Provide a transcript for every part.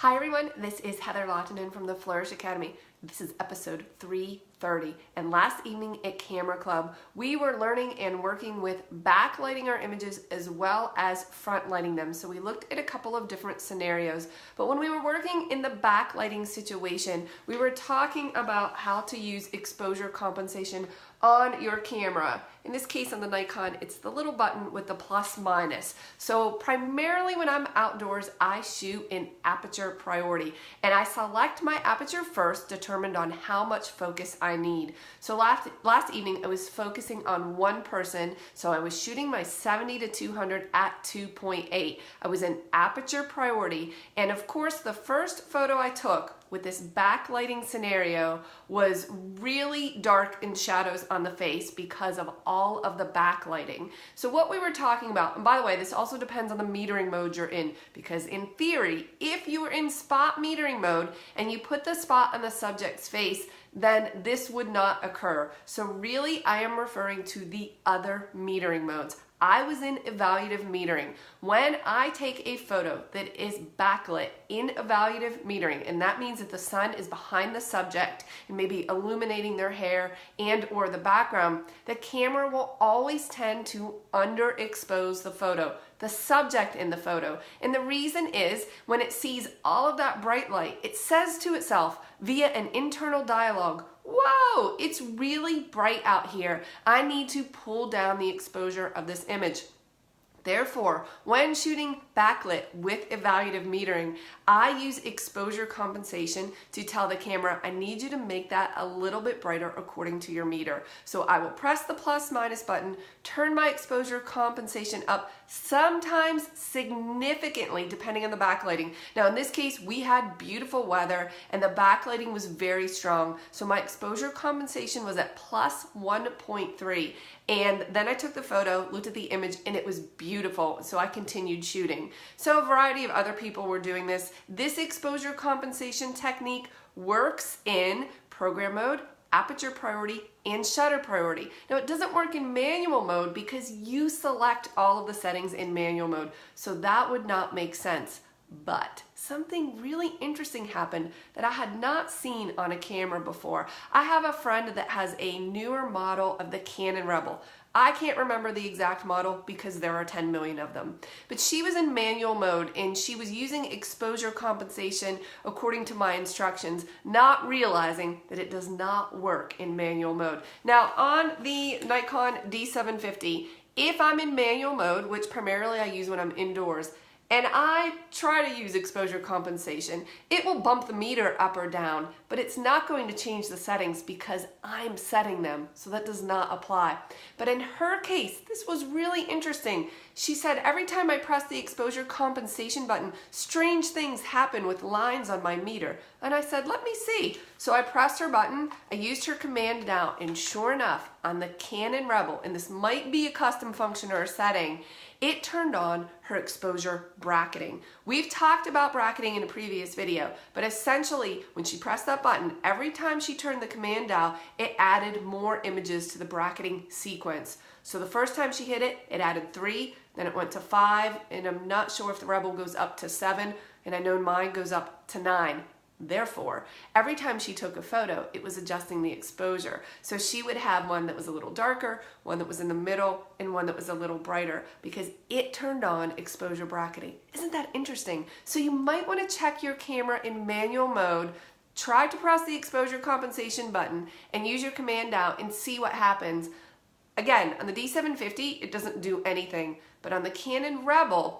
Hi everyone, this is Heather Lottinen from the Flourish.Academy. This is episode 330, and last evening at Camera Club, we were learning and working with backlighting our images as well as front lighting them. So we looked at a couple of different scenarios, but when we were working in the backlighting situation, we were talking about how to use exposure compensation on your camera. In this case on the Nikon, it's the little button with the plus minus. So primarily when I'm outdoors, I shoot in aperture priority, and I select my aperture first, determined on how much focus I need. So last evening I was focusing on one person, so I was shooting my 70 to 200 at 2.8. I was in aperture priority, and of course the first photo I took with this backlighting scenario was really dark in shadows on the face because of all of the backlighting. So what we were talking about, and by the way, this also depends on the metering mode you're in, because in theory, if you were in spot metering mode and you put the spot on the subject's face, then this would not occur. So really, I am referring to the other metering modes. I was in evaluative metering. When I take a photo that is backlit in evaluative metering, and that means that the sun is behind the subject and maybe illuminating their hair and or the background, the camera will always tend to underexpose the photo, the subject in the photo. And the reason is when it sees all of that bright light, it says to itself via an internal dialogue, whoa, it's really bright out here. I need to pull down the exposure of this image. Therefore, when shooting backlit with evaluative metering, I use exposure compensation to tell the camera, I need you to make that a little bit brighter according to your meter. So I will press the plus minus button, turn my exposure compensation up, sometimes significantly depending on the backlighting. Now in this case, we had beautiful weather and the backlighting was very strong. So my exposure compensation was at plus 1.3. And then I took the photo, looked at the image, and it was beautiful. So I continued shooting. So a variety of other people were doing this. This exposure compensation technique works in program mode, aperture priority, and shutter priority. Now it doesn't work in manual mode because you select all of the settings in manual mode. So that would not make sense. But something really interesting happened that I had not seen on a camera before. I have a friend that has a newer model of the Canon Rebel. I can't remember the exact model because there are 10 million of them. But she was in manual mode and she was using exposure compensation according to my instructions, not realizing that it does not work in manual mode. Now on the Nikon D750, if I'm in manual mode, which primarily I use when I'm indoors, and I try to use exposure compensation, it will bump the meter up or down, but it's not going to change the settings because I'm setting them, so that does not apply. But in her case, this was really interesting. She said, every time I press the exposure compensation button, strange things happen with lines on my meter. And I said, let me see. So I pressed her button, I used her command down, and sure enough, on the Canon Rebel, and this might be a custom function or a setting, it turned on her exposure bracketing. We've talked about bracketing in a previous video, but essentially when she pressed that button, every time she turned the command dial, it added more images to the bracketing sequence. So the first time she hit it, it added 3, then it went to 5, and I'm not sure if the Rebel goes up to 7, and I know mine goes up to 9. Therefore, every time she took a photo, it was adjusting the exposure. So she would have one that was a little darker, one that was in the middle, and one that was a little brighter because it turned on exposure bracketing. Isn't that interesting? So you might want to check your camera in manual mode, try to press the exposure compensation button, and use your command out and see what happens. Again, on the D750, it doesn't do anything, but on the Canon Rebel,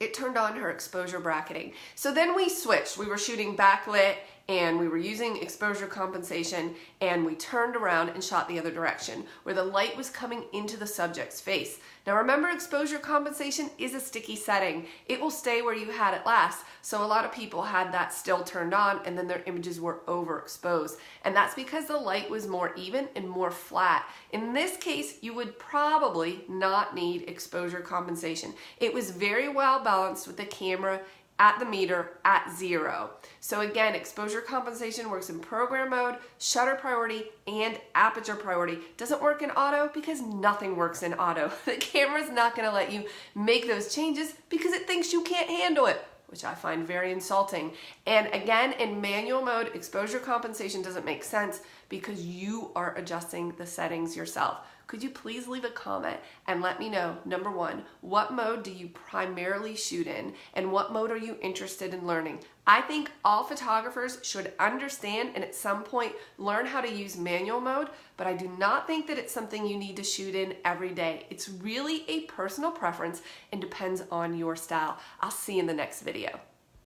it turned on her exposure bracketing. So then we switched. We were shooting backlit and we were using exposure compensation, and we turned around and shot the other direction where the light was coming into the subject's face. Now remember, exposure compensation is a sticky setting. It will stay where you had it last. So a lot of people had that still turned on and then their images were overexposed. And that's because the light was more even and more flat. In this case, you would probably not need exposure compensation. It was very well balanced with the camera at the meter at 0. So again, exposure compensation works in program mode, shutter priority, and aperture priority. Doesn't work in auto because nothing works in auto. The camera's not going to let you make those changes because it thinks you can't handle it. which I find very insulting. And again, in manual mode, exposure compensation doesn't make sense because you are adjusting the settings yourself. Could you please leave a comment and let me know, number one, what mode do you primarily shoot in and what mode are you interested in learning? I think all photographers should understand and at some point learn how to use manual mode, but I do not think that it's something you need to shoot in every day. It's really a personal preference and depends on your style. I'll see you in the next video.